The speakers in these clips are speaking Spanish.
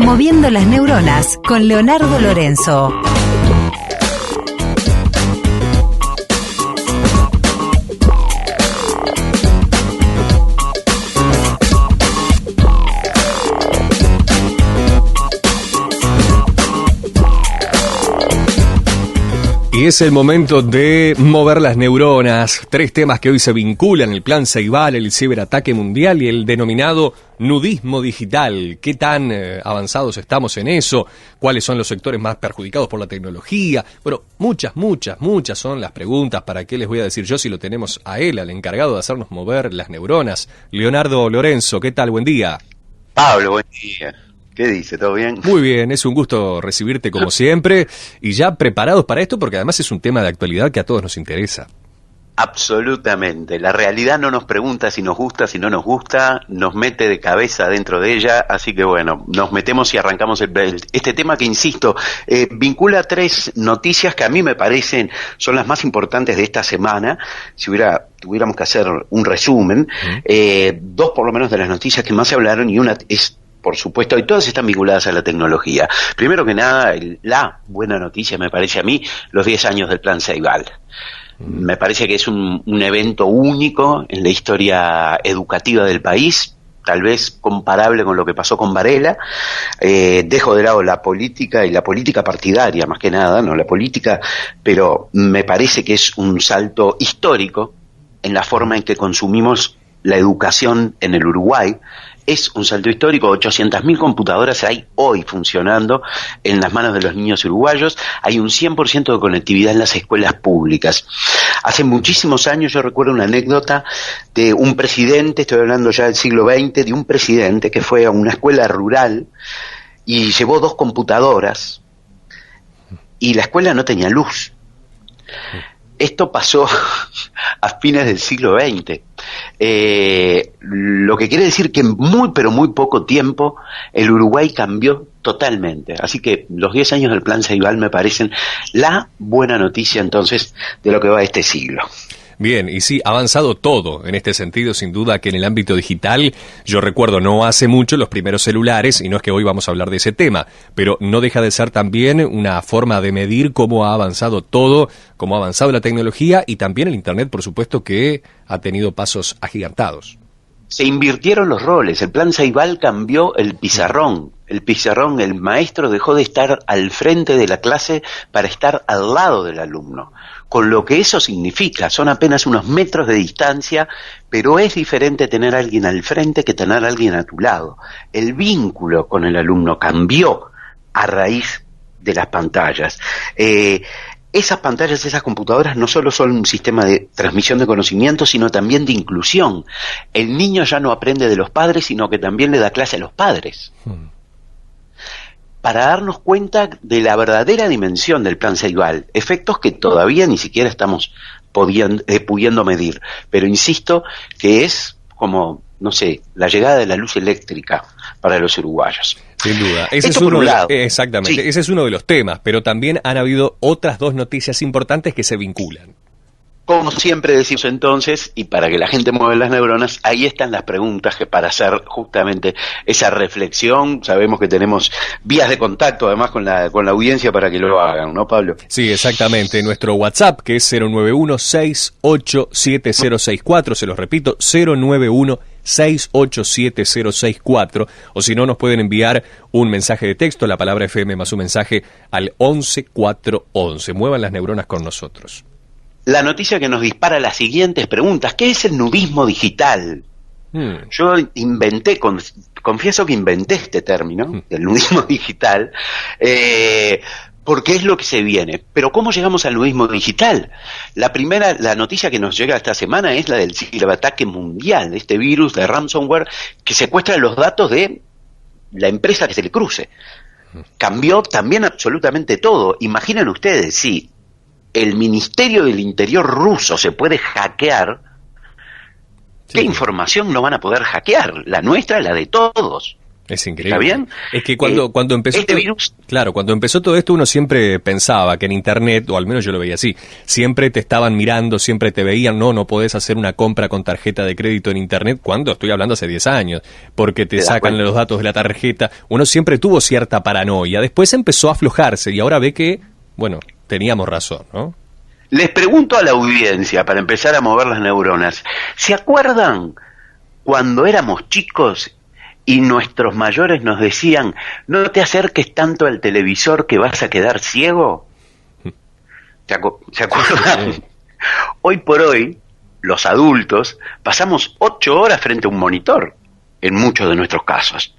Moviendo las neuronas con Leonardo Lorenzo. Y es el momento de mover las neuronas. 3 temas que hoy se vinculan: el plan Ceibal, el ciberataque mundial y el denominado nudismo digital. ¿Qué tan avanzados estamos en eso? ¿Cuáles son los sectores más perjudicados por la tecnología? Bueno, muchas son las preguntas. ¿Para qué les voy a decir yo si lo tenemos a él, al encargado de hacernos mover las neuronas? Leonardo Lorenzo, ¿qué tal? Buen día. Pablo, buen día. ¿Qué dice? ¿Todo bien? Muy bien, es un gusto recibirte como siempre y ya preparados para esto porque además es un tema de actualidad que a todos nos interesa. Absolutamente. La realidad no nos pregunta si nos gusta, si no nos gusta, nos mete de cabeza dentro de ella, así que bueno, nos metemos y arrancamos este tema que, insisto, vincula 3 noticias que a mí me parecen son las más importantes de esta semana. Si tuviéramos que hacer un resumen, 2 por lo menos de las noticias que más se hablaron y una es, por supuesto, y todas están vinculadas a la tecnología. Primero que nada, la buena noticia me parece a mí, los 10 años del plan Ceibal. Me parece que es un evento único en la historia educativa del país, tal vez comparable con lo que pasó con Varela. Dejo de lado la política y la política partidaria, más que nada, no la política, pero me parece que es un salto histórico en la forma en que consumimos la educación en el Uruguay. Es un salto histórico. 800.000 computadoras hay hoy funcionando en las manos de los niños uruguayos. Hay un 100% de conectividad en las escuelas públicas. Hace muchísimos años yo recuerdo una anécdota de un presidente, estoy hablando ya del siglo XX, de un presidente que fue a una escuela rural y llevó 2 computadoras y la escuela no tenía luz. Esto pasó a fines del siglo XX. Lo que quiere decir que en muy poco tiempo el Uruguay cambió totalmente. Así que los 10 años del plan Ceibal me parecen la buena noticia entonces de lo que va este siglo. Bien, y sí, ha avanzado todo en este sentido, sin duda que en el ámbito digital. Yo recuerdo no hace mucho los primeros celulares, y no es que hoy vamos a hablar de ese tema, pero no deja de ser también una forma de medir cómo ha avanzado todo, cómo ha avanzado la tecnología y también el Internet, por supuesto, que ha tenido pasos agigantados. Se invirtieron los roles, el plan Ceibal cambió el pizarrón. El maestro dejó de estar al frente de la clase para estar al lado del alumno. Con lo que eso significa, son apenas unos metros de distancia, pero es diferente tener a alguien al frente que tener a alguien a tu lado. El vínculo con el alumno cambió a raíz de las pantallas. Esas pantallas, esas computadoras no solo son un sistema de transmisión de conocimiento, sino también de inclusión. El niño ya no aprende de los padres, sino que también le da clase a los padres. Para darnos cuenta de la verdadera dimensión del plan Ceibal, efectos que todavía ni siquiera estamos pudiendo medir, pero insisto que es como, no sé, la llegada de la luz eléctrica para los uruguayos. Sin duda, exactamente, sí. Ese es uno de los temas, pero también han habido otras 2 noticias importantes que se vinculan. Como siempre decimos entonces, y para que la gente mueva las neuronas, ahí están las preguntas que para hacer justamente esa reflexión. Sabemos que tenemos vías de contacto además con la audiencia para que lo hagan, ¿no, Pablo? Sí, exactamente. Nuestro WhatsApp, que es 091-687-064, se los repito, 091-687-064, o si no, nos pueden enviar un mensaje de texto, la palabra FM más un mensaje al 11411. Muevan las neuronas con nosotros. La noticia que nos dispara las siguientes preguntas: ¿qué es el nudismo digital? Yo confieso que inventé este término, el nudismo digital, porque es lo que se viene. Pero ¿cómo llegamos al nudismo digital? La noticia que nos llega esta semana es la del ciberataque mundial, de este virus de ransomware que secuestra los datos de la empresa que se le cruce. Cambió también absolutamente todo. Imaginen ustedes, si el Ministerio del Interior ruso se puede hackear, ¿qué información no van a poder hackear? La nuestra, la de todos. Es increíble. ¿Está bien? Es que cuando empezó este virus... Claro, cuando empezó todo esto uno siempre pensaba que en Internet, o al menos yo lo veía así, siempre te estaban mirando, siempre te veían, no podés hacer una compra con tarjeta de crédito en Internet, cuando estoy hablando hace 10 años, porque te sacan los datos de la tarjeta. Uno siempre tuvo cierta paranoia, después empezó a aflojarse y ahora ve que, bueno, teníamos razón, ¿no? Les pregunto a la audiencia, para empezar a mover las neuronas, ¿se acuerdan cuando éramos chicos y nuestros mayores nos decían, no te acerques tanto al televisor que vas a quedar ciego? ¿Se acuerdan? Sí. Hoy por hoy, los adultos pasamos 8 horas frente a un monitor, en muchos de nuestros casos,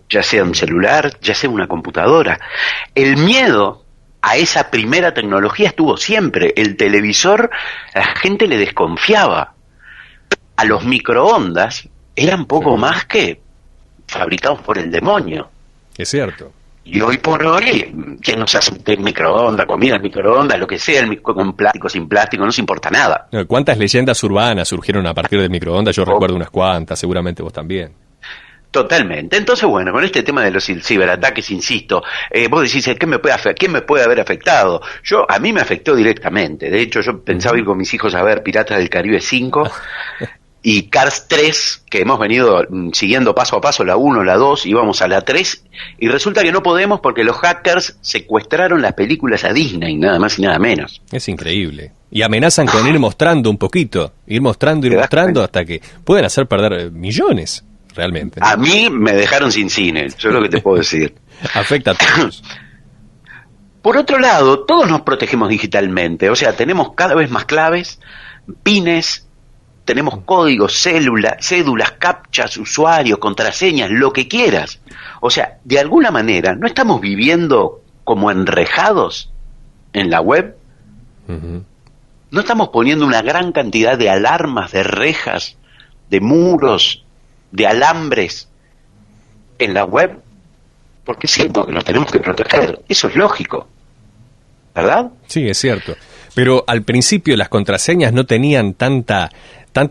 ya sea un celular, ya sea una computadora. El miedo a esa primera tecnología estuvo siempre. El televisor, a la gente le desconfiaba. A los microondas eran poco más que fabricados por el demonio. Es cierto. Y hoy por hoy, ¿quién nos hace microondas, comida en microondas, lo que sea, con plástico, sin plástico, no se importa nada? ¿Cuántas leyendas urbanas surgieron a partir del microondas? Yo recuerdo unas cuantas, seguramente vos también. Totalmente. Entonces, bueno, con este tema de los ciberataques, insisto, vos decís, ¿quién me puede haber afectado? A mí me afectó directamente. De hecho, yo pensaba ir con mis hijos a ver Piratas del Caribe 5 y Cars 3, que hemos venido siguiendo paso a paso, la 1, la 2, íbamos a la 3, y resulta que no podemos porque los hackers secuestraron las películas a Disney, nada más y nada menos. Es increíble. Y amenazan con ir mostrando un poquito, ir mostrando hasta que pueden hacer perder millones. Realmente, ¿no? A mí me dejaron sin cine, yo es lo que te puedo decir. Afecta a todos. Por otro lado, todos nos protegemos digitalmente, o sea, tenemos cada vez más claves, pines, tenemos códigos, cédulas, captchas, usuarios, contraseñas, lo que quieras. O sea, de alguna manera, ¿no estamos viviendo como enrejados en la web? ¿No estamos poniendo una gran cantidad de alarmas, de rejas, de muros, de alambres en la web? Porque sí, porque nos tenemos que proteger, eso es lógico, ¿verdad? Sí, es cierto, pero al principio las contraseñas no tenían tantas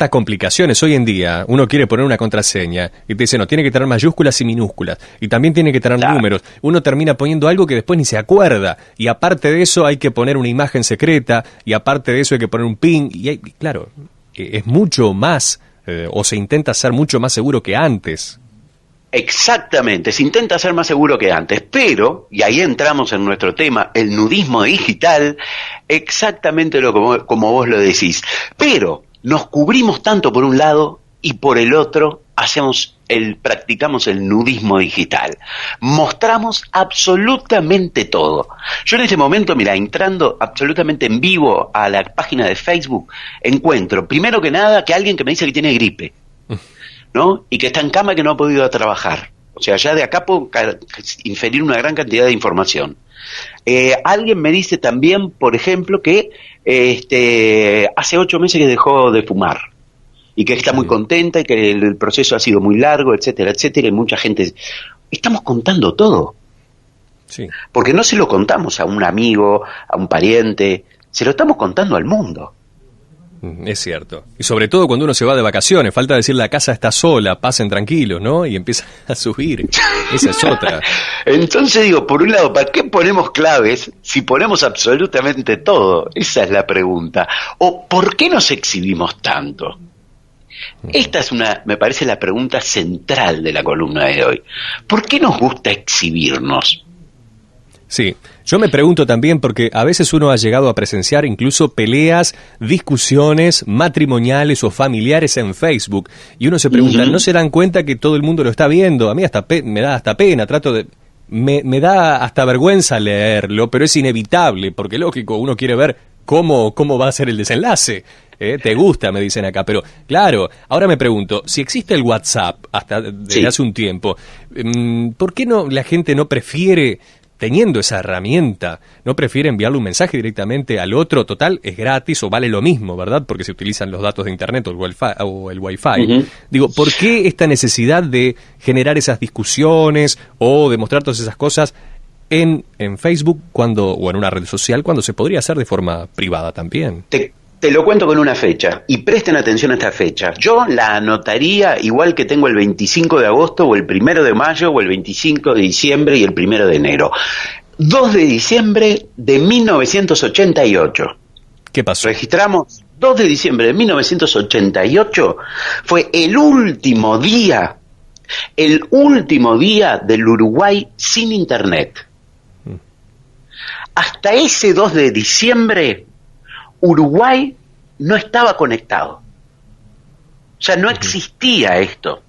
complicaciones. Hoy en día uno quiere poner una contraseña y te dice, no, tiene que tener mayúsculas y minúsculas, y también tiene que tener números. Uno termina poniendo algo que después ni se acuerda, y aparte de eso hay que poner una imagen secreta, y aparte de eso hay que poner un PIN, y claro, es mucho más, o se intenta ser mucho más seguro que antes. Exactamente, se intenta ser más seguro que antes, pero, y ahí entramos en nuestro tema, el nudismo digital, exactamente como vos lo decís, pero nos cubrimos tanto por un lado y por el otro practicamos el nudismo digital. Mostramos absolutamente todo. Yo en este momento, mira, entrando absolutamente en vivo a la página de Facebook, encuentro, primero que nada, que alguien que me dice que tiene gripe, ¿no? Y que está en cama y que no ha podido trabajar. O sea, ya de acá puedo inferir una gran cantidad de información. Alguien me dice también, por ejemplo, que hace 8 meses que dejó de fumar y que está muy contenta y que el proceso ha sido muy largo, etcétera, etcétera, y mucha gente... Estamos contando todo. Sí. Porque no se lo contamos a un amigo, a un pariente, se lo estamos contando al mundo. Es cierto. Y sobre todo cuando uno se va de vacaciones, falta decir la casa está sola, pasen tranquilos, ¿no? Y empieza a subir. Esa es otra. Entonces digo, por un lado, ¿para qué ponemos claves si ponemos absolutamente todo? Esa es la pregunta. ¿O por qué nos exhibimos tanto? Esta es me parece la pregunta central de la columna de hoy. ¿Por qué nos gusta exhibirnos? Sí, yo me pregunto también porque a veces uno ha llegado a presenciar incluso peleas, discusiones matrimoniales o familiares en Facebook y uno se pregunta, ¿no se dan cuenta que todo el mundo lo está viendo? A mí hasta me da hasta pena, me da hasta vergüenza leerlo, pero es inevitable porque lógico, uno quiere ver cómo va a ser el desenlace. Te gusta, me dicen acá, pero claro, ahora me pregunto, si existe el WhatsApp hasta desde hace un tiempo, ¿por qué la gente no prefiere, teniendo esa herramienta, no prefiere enviarle un mensaje directamente al otro? Total, es gratis o vale lo mismo, ¿verdad? Porque se utilizan los datos de internet o el Wi-Fi. Digo, ¿por qué esta necesidad de generar esas discusiones o de mostrar todas esas cosas en Facebook o en una red social cuando se podría hacer de forma privada también? Te Te lo cuento con una fecha, y presten atención a esta fecha. Yo la anotaría igual que tengo el 25 de agosto, o el 1 de mayo, o el 25 de diciembre y el 1 de enero. 2 de diciembre de 1988. ¿Qué pasó? Registramos 2 de diciembre de 1988, fue el último día del Uruguay sin internet. Hasta ese 2 de diciembre, Uruguay no estaba conectado. O sea, no existía esto.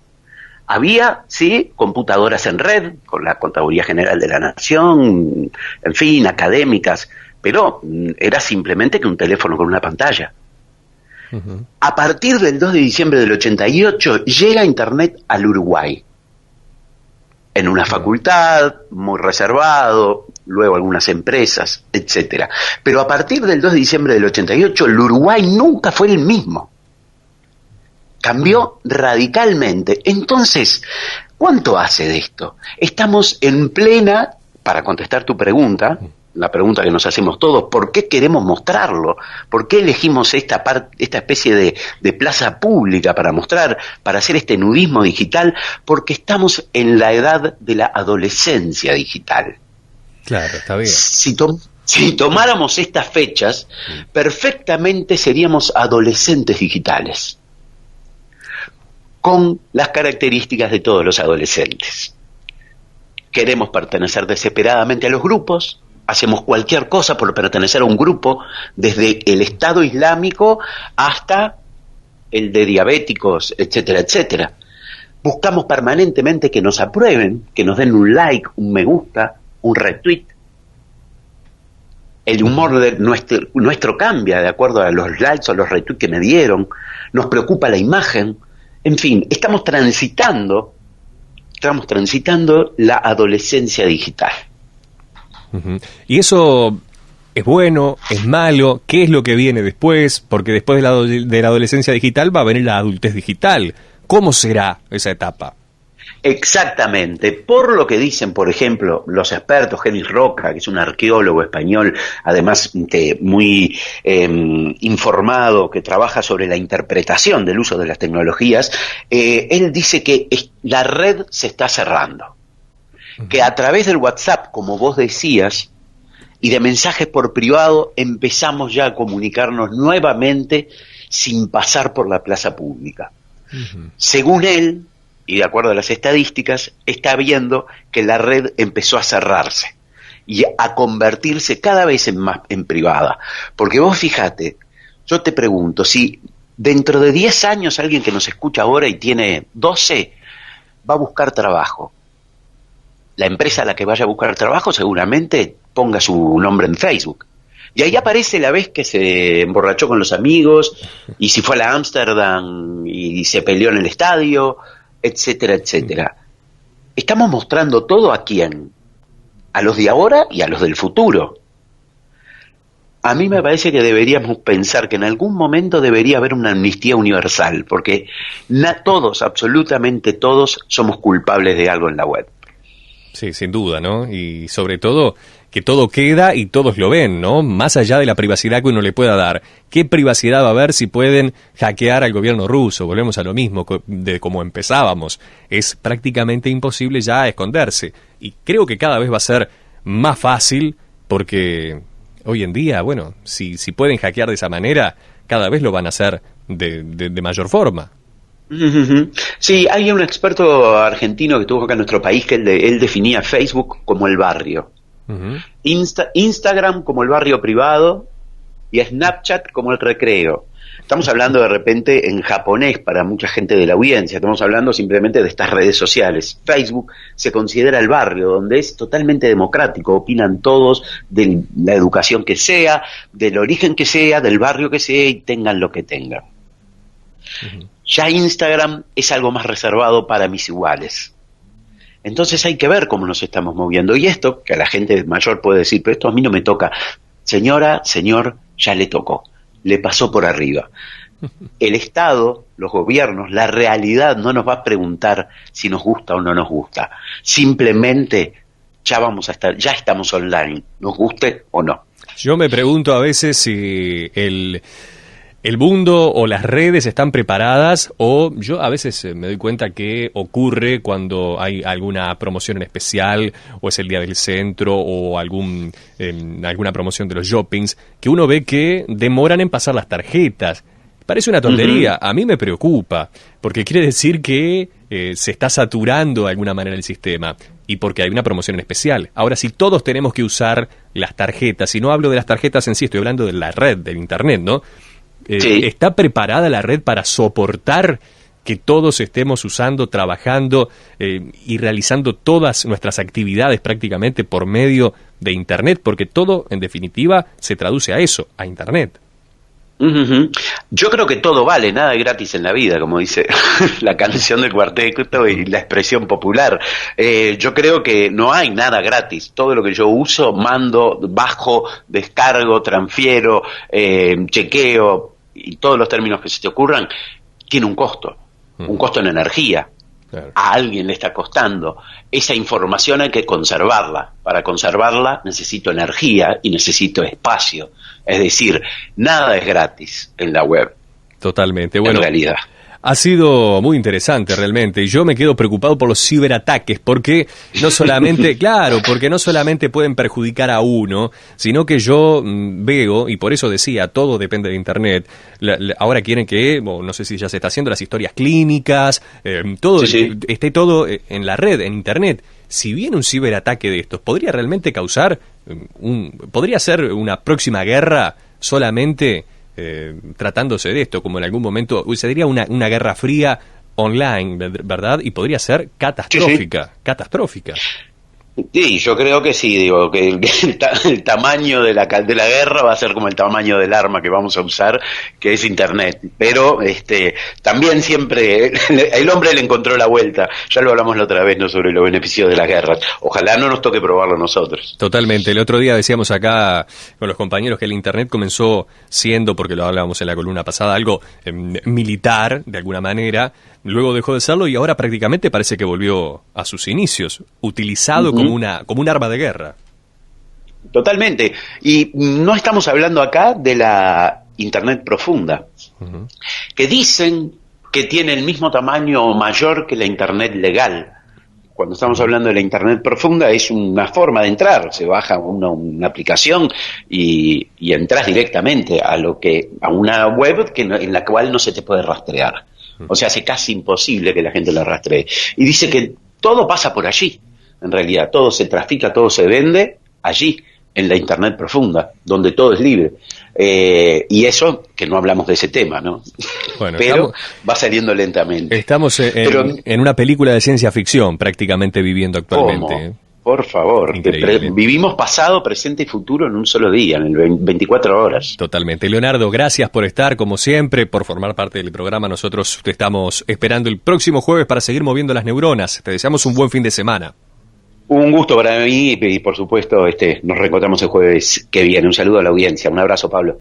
Había, sí, computadoras en red, con la Contaduría General de la Nación, en fin, académicas, pero era simplemente que un teléfono con una pantalla. A partir del 2 de diciembre del 88 llega Internet al Uruguay. En una facultad, muy reservado, luego algunas empresas, etcétera. Pero a partir del 2 de diciembre del 88, el Uruguay nunca fue el mismo. Cambió radicalmente. Entonces, ¿cuánto hace de esto? Estamos en plena, para contestar tu pregunta, la pregunta que nos hacemos todos, ¿por qué queremos mostrarlo? ¿Por qué elegimos esta especie de plaza pública para mostrar, para hacer este nudismo digital? Porque estamos en la edad de la adolescencia digital. Claro, está bien. Si tomáramos estas fechas, perfectamente seríamos adolescentes digitales, con las características de todos los adolescentes. Queremos pertenecer desesperadamente a los grupos, hacemos cualquier cosa por pertenecer a un grupo, desde el Estado Islámico hasta el de diabéticos, etcétera, etcétera. Buscamos permanentemente que nos aprueben, que nos den un like, un me gusta, un retweet. El humor de nuestro cambia de acuerdo a los likes o los retweets que me dieron. Nos preocupa la imagen. En fin, estamos transitando la adolescencia digital. Y eso es bueno, es malo, ¿qué es lo que viene después? Porque después de la adolescencia digital va a venir la adultez digital. ¿Cómo será esa etapa? Exactamente, por lo que dicen, por ejemplo, los expertos, Genis Roca, que es un arqueólogo español, además muy informado, que trabaja sobre la interpretación del uso de las tecnologías, él dice que la red se está cerrando, que a través del WhatsApp, como vos decías, y de mensajes por privado, empezamos ya a comunicarnos nuevamente sin pasar por la plaza pública. Según él, y de acuerdo a las estadísticas, está viendo que la red empezó a cerrarse y a convertirse cada vez más en privada. Porque vos fíjate, yo te pregunto, si dentro de 10 años alguien que nos escucha ahora y tiene 12, va a buscar trabajo, la empresa a la que vaya a buscar trabajo seguramente ponga su nombre en Facebook. Y ahí aparece la vez que se emborrachó con los amigos, y si fue a la Ámsterdam y se peleó en el estadio, etcétera, etcétera. Estamos mostrando todo ¿a quién? A los de ahora y a los del futuro. A mí me parece que deberíamos pensar que en algún momento debería haber una amnistía universal, porque todos, absolutamente todos, somos culpables de algo en la web. Sí, sin duda, ¿no? Y sobre todo que todo queda y todos lo ven, ¿no? Más allá de la privacidad que uno le pueda dar. ¿Qué privacidad va a haber si pueden hackear al gobierno ruso? Volvemos a lo mismo de como empezábamos. Es prácticamente imposible ya esconderse. Y creo que cada vez va a ser más fácil porque hoy en día, bueno, si pueden hackear de esa manera, cada vez lo van a hacer de mayor forma. Sí, hay un experto argentino que estuvo acá en nuestro país que él definía Facebook como el barrio, Instagram como el barrio privado y Snapchat como el recreo. Estamos hablando de repente en japonés para mucha gente de la audiencia, estamos hablando simplemente de estas redes sociales. Facebook se considera el barrio, donde es totalmente democrático, opinan todos de la educación que sea, del origen que sea, del barrio que sea y tengan lo que tengan. Ya Instagram es algo más reservado para mis iguales. Entonces hay que ver cómo nos estamos moviendo. Y esto, que a la gente mayor puede decir, pero esto a mí no me toca. Señora, señor, ya le tocó. Le pasó por arriba. El Estado, los gobiernos, la realidad no nos va a preguntar si nos gusta o no nos gusta. Simplemente ya estamos online, nos guste o no. Yo me pregunto a veces si el mundo o las redes están preparadas, o yo a veces me doy cuenta que ocurre cuando hay alguna promoción en especial, o es el día del centro, o alguna promoción de los shoppings, que uno ve que demoran en pasar las tarjetas. Parece una tontería, a mí me preocupa, porque quiere decir que se está saturando de alguna manera el sistema, y porque hay una promoción en especial. Ahora, si todos tenemos que usar las tarjetas, y no hablo de las tarjetas en sí, estoy hablando de la red, del internet, ¿no? Sí. ¿Está preparada la red para soportar que todos estemos usando, trabajando y realizando todas nuestras actividades prácticamente por medio de internet? Porque todo, en definitiva, se traduce a eso, a internet. Yo creo que todo vale, nada es gratis en la vida, como dice la canción del cuarteto y la expresión popular. Yo creo que no hay nada gratis. Todo lo que yo uso, mando, bajo, descargo, transfiero, chequeo y todos los términos que se te ocurran, tiene un costo en energía. Claro. A alguien le está costando. Esa información hay que conservarla. Para conservarla necesito energía y necesito espacio. Es decir, nada es gratis en la web. Totalmente. Bueno, en realidad. Ha sido muy interesante realmente, y yo me quedo preocupado por los ciberataques, porque no solamente, claro, porque no solamente pueden perjudicar a uno, sino que yo veo, y por eso decía, todo depende de internet. Ahora quieren que, no sé si ya se está haciendo, las historias clínicas, todo, esté todo en la red, en internet. Si viene un ciberataque de estos, podría realmente causar podría ser una próxima guerra solamente tratándose de esto, como en algún momento se diría una guerra fría online, ¿verdad? Y podría ser catastrófica, catastrófica. Sí, yo creo que sí, digo, que el tamaño de la guerra va a ser como el tamaño del arma que vamos a usar, que es internet. Pero también siempre el hombre le encontró la vuelta. Ya lo hablamos la otra vez, ¿no?, sobre los beneficios de las guerras. Ojalá no nos toque probarlo nosotros. Totalmente. El otro día decíamos acá con los compañeros que el internet comenzó siendo, porque lo hablábamos en la columna pasada, algo militar, de alguna manera. Luego dejó de serlo y ahora prácticamente parece que volvió a sus inicios, utilizado como un arma de guerra. Totalmente. Y no estamos hablando acá de la Internet profunda, que dicen que tiene el mismo tamaño o mayor que la Internet legal. Cuando estamos hablando de la Internet profunda es una forma de entrar, se baja una aplicación y entras directamente a una web en la cual no se te puede rastrear. O sea, hace casi imposible que la gente la rastree. Y dice que todo pasa por allí, en realidad. Todo se trafica, todo se vende allí, en la Internet profunda, donde todo es libre. Y eso, que no hablamos de ese tema, ¿no? Bueno, pero va saliendo lentamente. Estamos en una película de ciencia ficción, prácticamente viviendo actualmente. ¿Cómo? Por favor, vivimos pasado, presente y futuro en un solo día, en 24 horas. Totalmente. Leonardo, gracias por estar, como siempre, por formar parte del programa. Nosotros te estamos esperando el próximo jueves para seguir moviendo las neuronas. Te deseamos un buen fin de semana. Un gusto para mí y, por supuesto, nos reencontramos el jueves que viene. Un saludo a la audiencia. Un abrazo, Pablo.